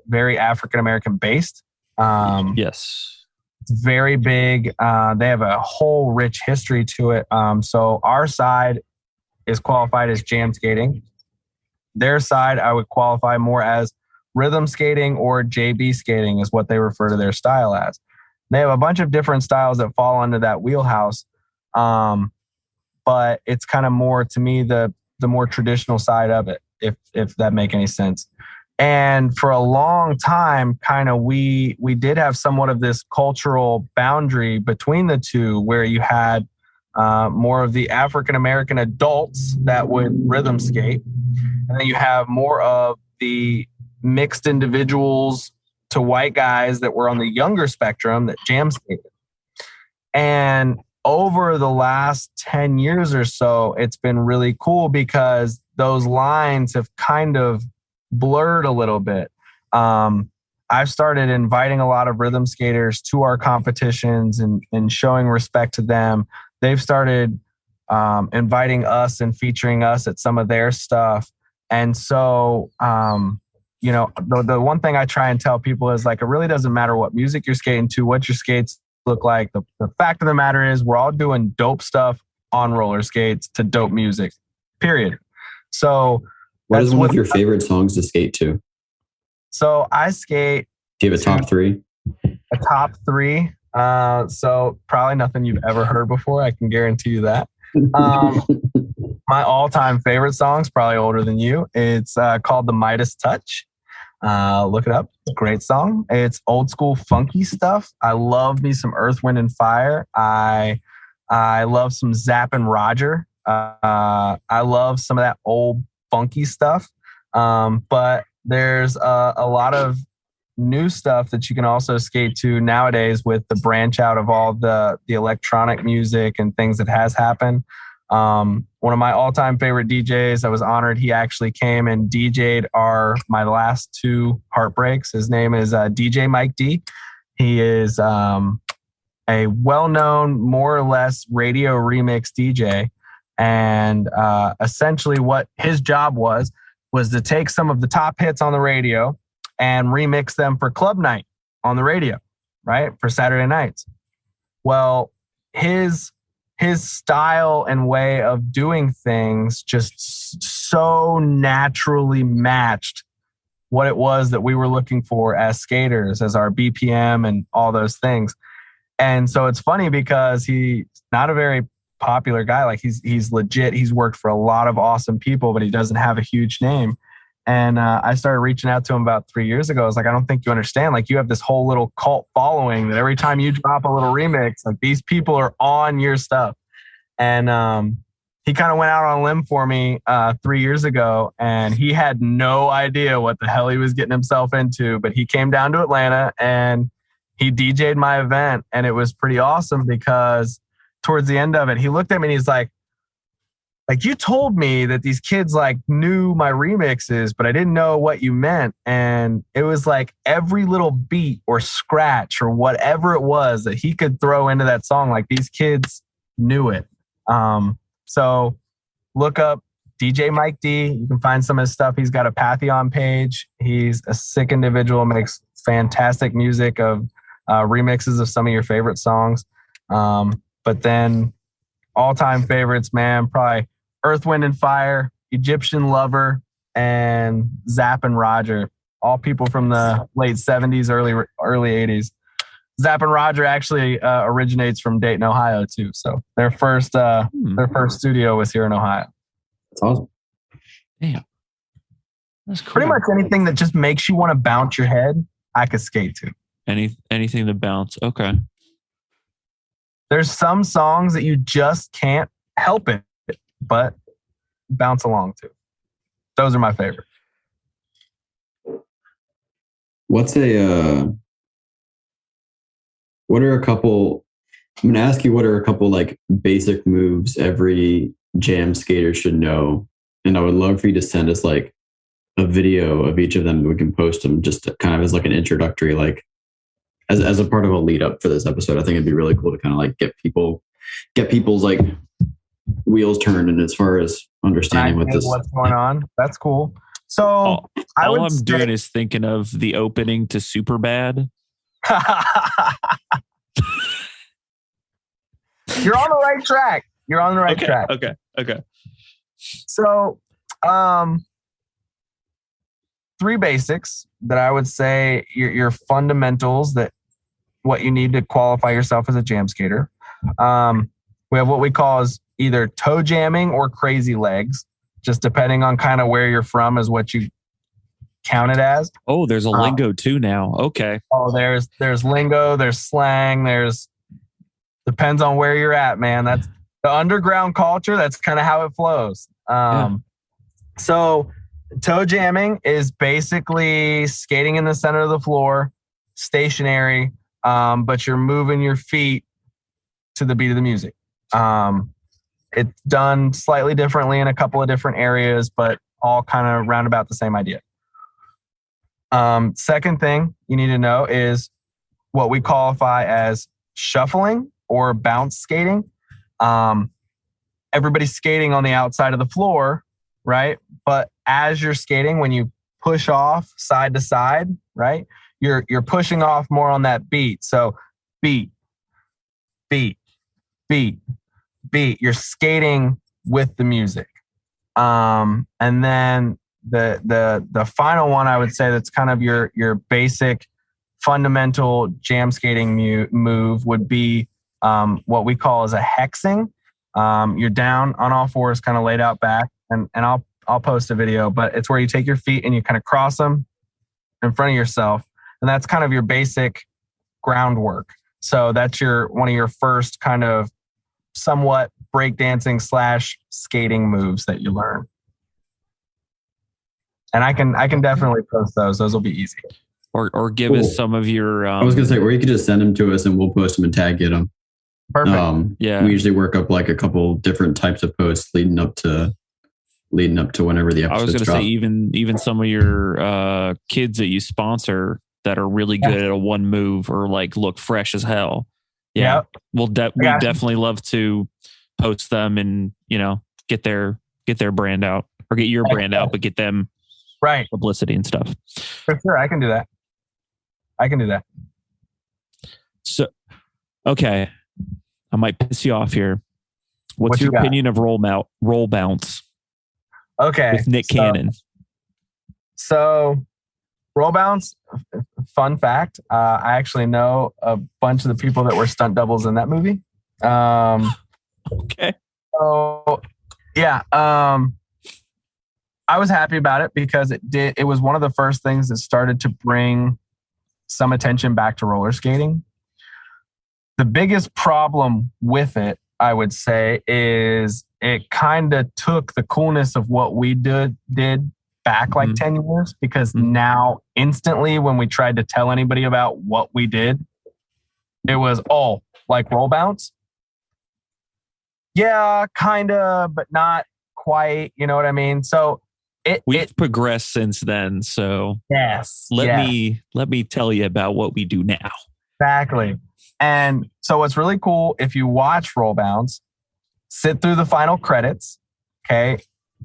very African American based. Yes, it's very big. They have a whole rich history to it. So our side is qualified as jam skating. Their side, I would qualify more as rhythm skating, or JB skating is what they refer to their style as. They have a bunch of different styles that fall under that wheelhouse. But it's kind of more, to me, the the more traditional side of it, if that make any sense. And for a long time, kind of we did have somewhat of this cultural boundary between the two, where you had more of the African American adults that would rhythm skate, and then you have more of the mixed individuals to white guys that were on the younger spectrum that jam skated. And over the last 10 years or so, it's been really cool because those lines have kind of blurred a little bit. I've started inviting a lot of rhythm skaters to our competitions and showing respect to them. They've started inviting us and featuring us at some of their stuff. And so, the one thing I try and tell people is like, it really doesn't matter what music you're skating to, what your skates look like. The fact of the matter is we're all doing dope stuff on roller skates to dope music, period. So what is one of your favorite songs to skate to? So I skate. Do you have a top three? A top three. So probably nothing you've ever heard before. I can guarantee you that. My all-time favorite song is probably older than you. It's called The Midas Touch. Look it up. Great song. It's old school funky stuff. I love me some Earth, Wind, and Fire. I love some Zapp and Roger. I love some of that old funky stuff. But there's a lot of new stuff that you can also skate to nowadays with the branch out of all the electronic music and things that has happened. One of my all-time favorite DJs, I was honored he actually came and DJ'd my last two Heartbreaks. His name is DJ Mike D. He is a well-known, more or less radio remix DJ. And essentially what his job was to take some of the top hits on the radio and remix them for club night on the radio, right? For Saturday nights. Well, his style and way of doing things just so naturally matched what it was that we were looking for as skaters, as our BPM and all those things. And so it's funny because he's not a very popular guy. Like he's legit. He's worked for a lot of awesome people, but he doesn't have a huge name. And I started reaching out to him about 3 years ago. I was like, I don't think you understand. Like, you have this whole little cult following that every time you drop a little remix, like these people are on your stuff. And he kind of went out on a limb for me 3 years ago, and he had no idea what the hell he was getting himself into. But he came down to Atlanta and he DJ'd my event, and it was pretty awesome because towards the end of it, he looked at me and he's like, you told me that these kids like knew my remixes, but I didn't know what you meant. And it was like every little beat or scratch or whatever it was that he could throw into that song, like these kids knew it. So look up DJ Mike D. You can find some of his stuff. He's got a Pantheon page. He's a sick individual, makes fantastic music of remixes of some of your favorite songs. But then all-time favorites, man, probably Earth, Wind, and Fire, Egyptian Lover, and Zapp and Roger. All people from the late 70s, early 80s. Zapp and Roger actually originates from Dayton, Ohio, too. So their first studio was here in Ohio. That's awesome. Damn. That's cool. Pretty much anything that just makes you want to bounce your head, I could skate to. Anything to bounce. Okay. There's some songs that you just can't help it, but bounce along to. Those are my favorite. What are a couple, I'm going to ask you, what are a couple like basic moves every jam skater should know? And I would love for you to send us like a video of each of them. We can post them just to, kind of as like an introductory, like as a part of a lead up for this episode. I think it'd be really cool to kind of like get people's like wheels turned, and as far as understanding what's going on. That's cool. So all I'm doing is thinking of the opening to Superbad. You're on the right track. Track. Okay. So, 3 basics that I would say your fundamentals, that what you need to qualify yourself as a jam skater. We have what we call as either toe jamming or crazy legs. just depending on kind of where you're from is what you count it as. Oh, there's a lingo too now. Okay. Oh, there's lingo, there's slang, depends on where you're at, man. That's the underground culture. That's kind of how it flows. So toe jamming is basically skating in the center of the floor, stationary, but you're moving your feet to the beat of the music. It's done slightly differently in a couple of different areas, but all kind of round about the same idea. Second thing you need to know is what we qualify as shuffling or bounce skating. Everybody's skating on the outside of the floor, right? But as you're skating, when you push off side to side, right? You're pushing off more on that beat. So beat, beat, beat, beat. You're skating with the music. And then the final one I would say that's kind of your basic fundamental jam skating move would be what we call as a hexing. You're down on all fours, kind of laid out back, and I'll post a video, but it's where you take your feet and you kind of cross them in front of yourself, and that's kind of your basic groundwork. So that's one of your first kind of somewhat breakdancing / skating moves that you learn. And I can definitely post those. Those will be easy. Or give us some of your. I was gonna say, or you could just send them to us and we'll post them and tag it them. Perfect. Yeah. We usually work up like a couple different types of posts leading up to whenever the episode. I was gonna say even some of your kids that you sponsor that are really good at a one move or like look fresh as hell. Yeah. Yep. We definitely love to post them and get their brand out or get your brand out, but get them publicity and stuff. For sure, I can do that. So, okay, I might piss you off here. What's your opinion of roll bounce? Okay, with Nick Cannon. So, roll bounce. Fun fact: I actually know a bunch of the people that were stunt doubles in that movie. Okay. So, yeah. I was happy about it because it was one of the first things that started to bring some attention back to roller skating. The biggest problem with it, I would say, is it kind of took the coolness of what we did back like 10 years, because now instantly when we tried to tell anybody about what we did, it was, like roll bounce? Yeah, kind of, but not quite. You know what I mean? So we've progressed since then. So yes, let me tell you about what we do now. Exactly. And so what's really cool, if you watch Roll Bounce, sit through the final credits. Okay.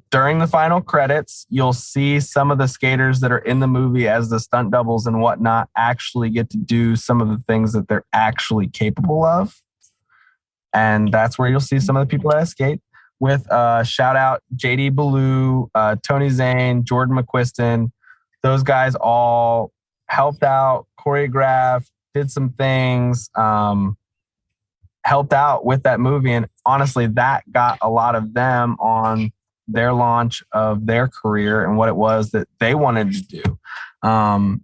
During the final credits, you'll see some of the skaters that are in the movie as the stunt doubles and whatnot actually get to do some of the things that they're actually capable of. And that's where you'll see some of the people that skate. With shout out JD Ballou, Tony Zane, Jordan McQuiston. Those guys all helped out, choreographed, did some things, helped out with that movie. And honestly, that got a lot of them on their launch of their career and what it was that they wanted to do.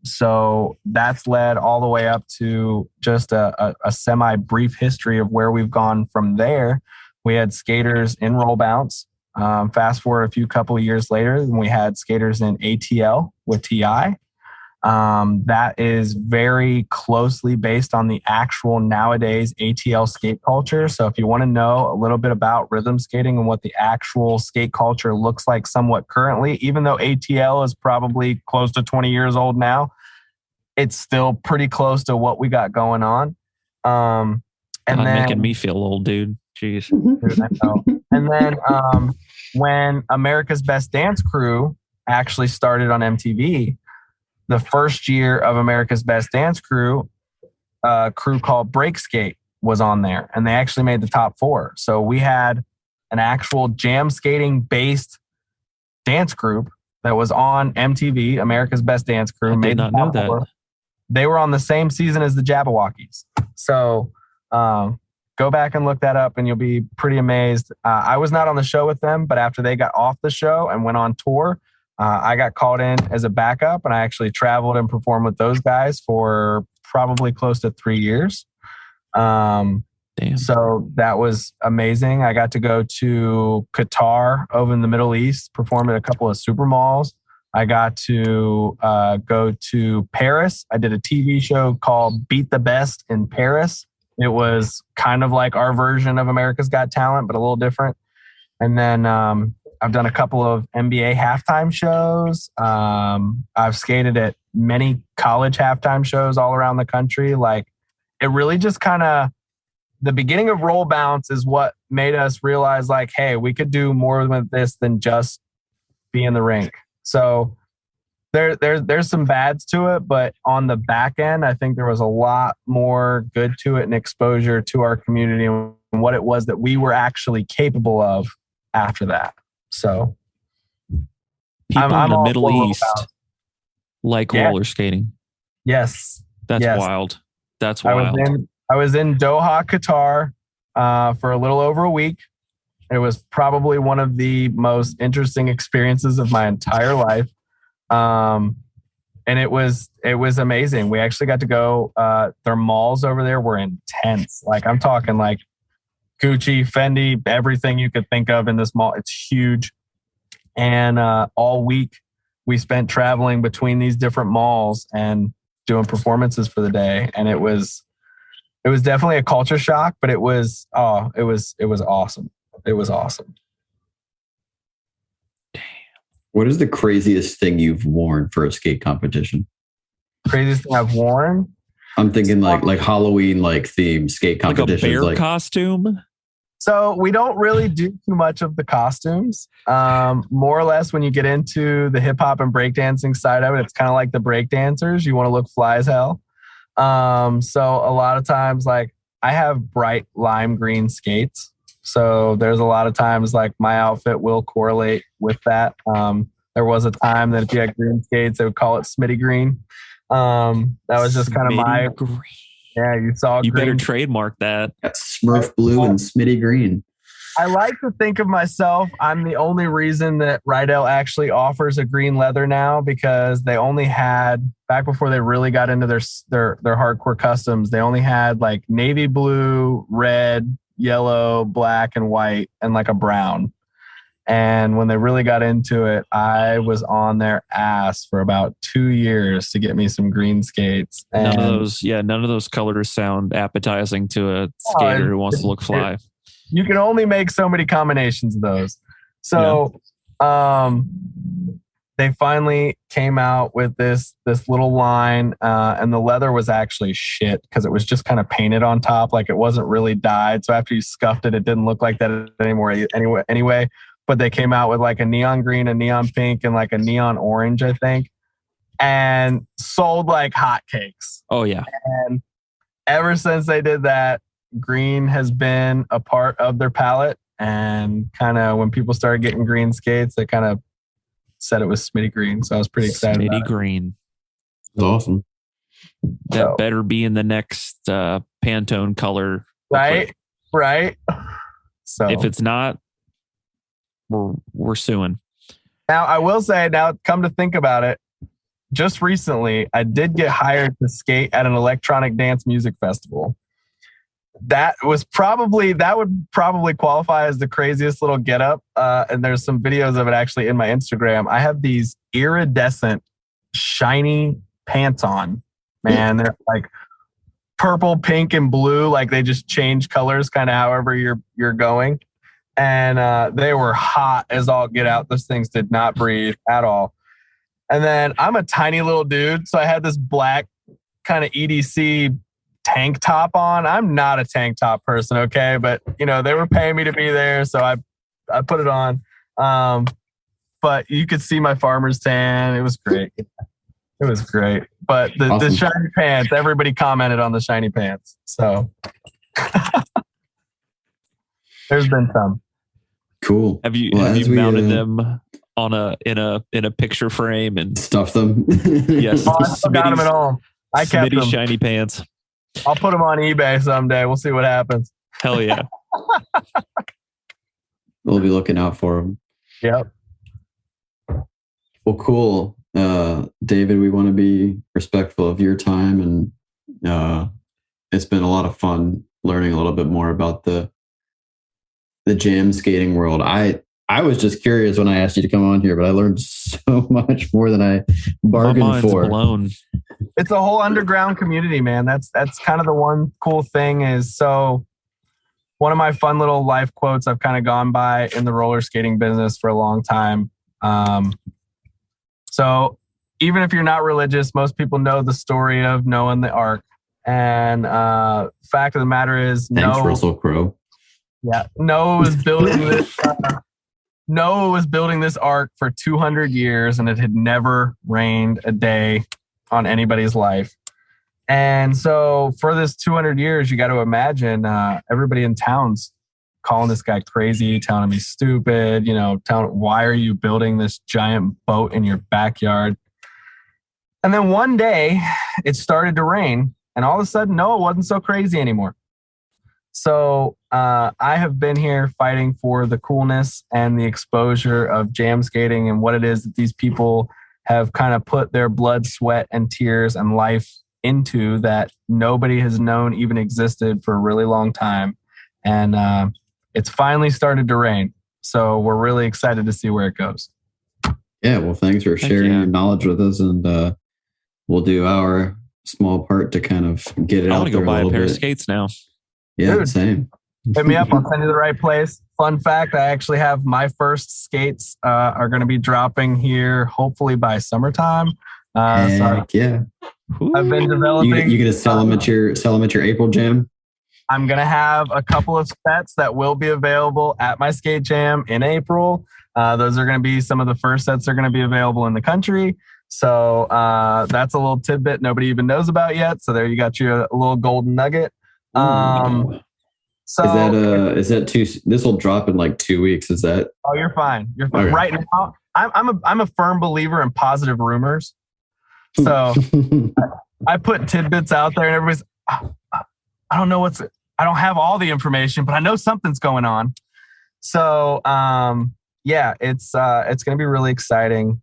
So that's led all the way up to just a semi-brief history of where we've gone from there. We had skaters in Roll Bounce. Fast forward a couple of years later, and we had skaters in ATL with TI. That is very closely based on the actual nowadays ATL skate culture. So if you want to know a little bit about rhythm skating and what the actual skate culture looks like somewhat currently, even though ATL is probably close to 20 years old now, it's still pretty close to what we got going on. And then making me feel old, dude. Jeez. And then when America's Best Dance Crew actually started on MTV, the first year of America's Best Dance Crew, a crew called Break Skate was on there, and they actually made the top 4. So we had an actual jam skating based dance group that was on MTV, America's Best Dance Crew. I did not know that. 4. They were on the same season as the Jabberwockies. So Go back and look that up and you'll be pretty amazed. I was not on the show with them, but after they got off the show and went on tour, I got called in as a backup, and I actually traveled and performed with those guys for probably close to 3 years. Damn. So that was amazing. I got to go to Qatar over in the Middle East, perform at a couple of super malls. I got to go to Paris. I did a TV show called Beat the Best in Paris. It was kind of like our version of America's Got Talent, but a little different. And then I've done a couple of NBA halftime shows. I've skated at many college halftime shows all around the country. Like, it really just kind of, the beginning of Roll Bounce is what made us realize, like, hey, we could do more with this than just be in the rink. So there's some bads to it, but on the back end, I think there was a lot more good to it and exposure to our community and what it was that we were actually capable of after that. So people in the Middle East like roller skating. Yes. That's wild. That's wild. I was in Doha, Qatar for a little over a week. It was probably one of the most interesting experiences of my entire life. And it was amazing. We actually got to go, their malls over there were intense. Like, I'm talking like Gucci, Fendi, everything you could think of in this mall. It's huge. And all week we spent traveling between these different malls and doing performances for the day. And it was definitely a culture shock, but it was awesome. It was awesome. What is the craziest thing you've worn for a skate competition? Craziest thing I've worn? I'm thinking like Halloween themed skate competitions. Like a bear costume? So we don't really do too much of the costumes. More or less, when you get into the hip hop and breakdancing side of it, it's kind of like the breakdancers. You want to look fly as hell. So a lot of times, like, I have bright lime green skates. So there's a lot of times like my outfit will correlate with that. There was a time that if you had green skates, they would call it Smitty green. That was just kind of my green. Yeah, you saw. You better trademark that. That's Smurf blue and Smitty green. I like to think of myself, I'm the only reason that Rydell actually offers a green leather now, because they only had, back before they really got into their hardcore customs, they only had like navy blue, red, yellow, black, and white, and like a brown. And when they really got into it, I was on their ass for about 2 years to get me some green skates. And none of those colors sound appetizing to a skater who wants to look fly. You can only make so many combinations of those. So they finally came out with this little line, and the leather was actually shit because it was just kind of painted on top. Like, it wasn't really dyed. So after you scuffed it, it didn't look like that anymore anyway. But they came out with like a neon green, a neon pink, and like a neon orange, I think, and sold like hotcakes. Oh, yeah. And ever since they did that, green has been a part of their palette. And kind of when people started getting green skates, they kind of said it was Smitty green. So I was pretty excited. Smitty green. That's awesome. That better be in the next Pantone color. Right. So if it's not, we're suing. Now, I will say, now come to think about it, just recently, I did get hired to skate at an electronic dance music festival. That would probably qualify as the craziest little getup. And there's some videos of it actually in my Instagram. I have these iridescent, shiny pants on, man. They're like purple, pink, and blue. Like, they just change colors kind of however you're going. And they were hot as all get out. Those things did not breathe at all. And then I'm a tiny little dude, so I had this black kind of EDC tank top on. I'm not a tank top person, okay? But, they were paying me to be there, so I put it on. But you could see my farmer's tan. It was great. It was great. But the shiny pants, everybody commented on the shiny pants. So there's been some. Cool. Have you mounted them in a picture frame and stuff them? Yes. I still got them at home. I kept them. Shiny pants. I'll put them on eBay someday. We'll see what happens. Hell yeah. We'll be looking out for them. Yep. Well, cool. David, we want to be respectful of your time, and it's been a lot of fun learning a little bit more about the jam skating world. I was just curious when I asked you to come on here, but I learned so much more than I bargained My mind's for. Blown. It's a whole underground community, man. That's kind of the one cool thing is, so one of my fun little life quotes I've kind of gone by in the roller skating business for a long time. So even if you're not religious, most people know the story of Noah and the ark. And fact of the matter is, Thanks, Russell Crowe. Yeah, Noah was building this. Noah was building this ark for 200 years, and it had never rained a day on anybody's life. And so for this 200 years, you got to imagine everybody in town's calling this guy crazy, telling him he's stupid, telling him, why are you building this giant boat in your backyard? And then one day it started to rain, and all of a sudden Noah wasn't so crazy anymore. So I have been here fighting for the coolness and the exposure of jam skating and what it is that these people have kind of put their blood, sweat, and tears and life into that nobody has known even existed for a really long time. And it's finally started to rain. So we're really excited to see where it goes. Yeah, well, thanks for sharing your knowledge with us, and we'll do our small part to kind of get it out there. I want to go buy a pair of skates now. Yeah, dude, same. Hit me up. I'll send you the right place. Fun fact, I actually have my first skates are going to be dropping here hopefully by summertime. Heck yeah. I've been developing. You going to sell them at your April Jam? I'm going to have a couple of sets that will be available at my skate jam in April. Those are going to be some of the first sets that are going to be available in the country. So that's a little tidbit nobody even knows about yet. So there you got you a little golden nugget. So is that this will drop in like 2 weeks? Is that? Oh, you're fine. You're fine. Okay. Right now, I'm a firm believer in positive rumors. So I put tidbits out there, and everybody's, I don't know I don't have all the information, but I know something's going on. So yeah, it's going to be really exciting.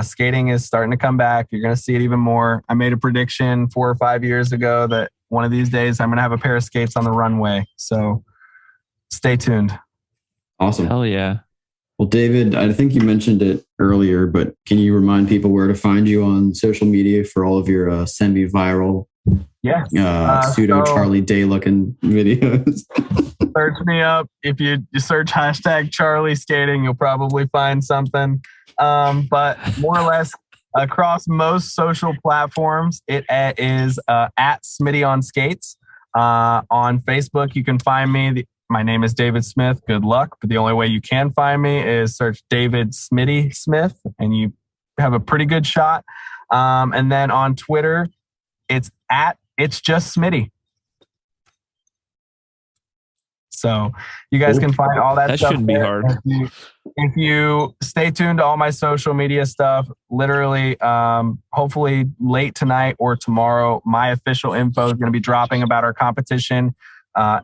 Skating is starting to come back. You're going to see it even more. I made a prediction 4 or 5 years ago that one of these days I'm going to have a pair of skates on the runway. So stay tuned. Awesome. Hell yeah. Well, David, I think you mentioned it earlier, but can you remind people where to find you on social media for all of your semi-viral, pseudo Charlie Day looking videos? Search me up. If you search # Charlie skating, you'll probably find something. But more or less across most social platforms, it is at Smitty on Skates. On Facebook, you can find me. My name is David Smith. Good luck. But the only way you can find me is search David Smitty Smith, and you have a pretty good shot. And then on Twitter, it's just Smitty. So you guys can find all that stuff. That shouldn't be hard. If you stay tuned to all my social media stuff, literally, hopefully late tonight or tomorrow, my official info is going to be dropping about our competition.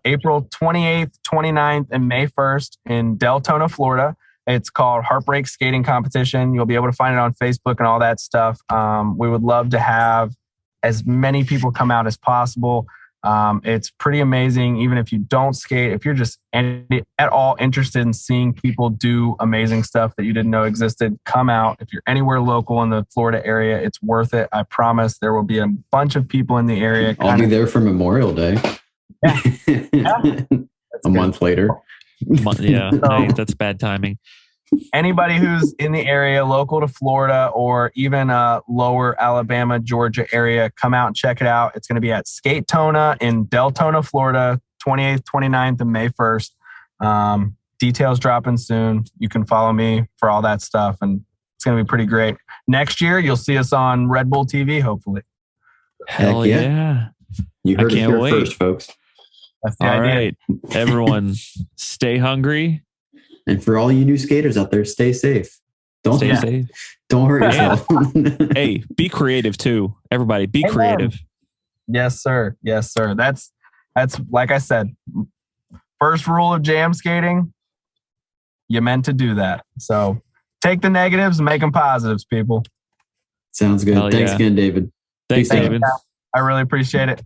April 28th, 29th, and May 1st in Deltona, Florida. It's called Heartbreak Skating Competition. You'll be able to find it on Facebook and all that stuff. We would love to have as many people come out as possible. It's pretty amazing. Even if you don't skate, if you're just at all interested in seeing people do amazing stuff that you didn't know existed, come out. If you're anywhere local in the Florida area, it's worth it. I promise there will be a bunch of people in the area. I'll be there for Memorial Day. Yeah. A month later. Yeah, hey, that's bad timing. Anybody who's in the area, local to Florida or even lower Alabama, Georgia area, come out and check it out. It's going to be at Skate-Tona in Deltona, Florida, 28th, 29th, and May 1st. Details dropping soon. You can follow me for all that stuff, and it's going to be pretty great. Next year, you'll see us on Red Bull TV, hopefully. Hell yeah. You heard it here first, folks. That's the idea. Right. Everyone, stay hungry. And for all you new skaters out there, stay safe. Don't hurt yourself. Hey, be creative too. Everybody, be creative. Yes, sir. Yes, sir. That's like I said. First rule of jam skating, you meant to do that. So take the negatives and make them positives, people. Sounds good. Thanks again, David. Thanks, David. I really appreciate it.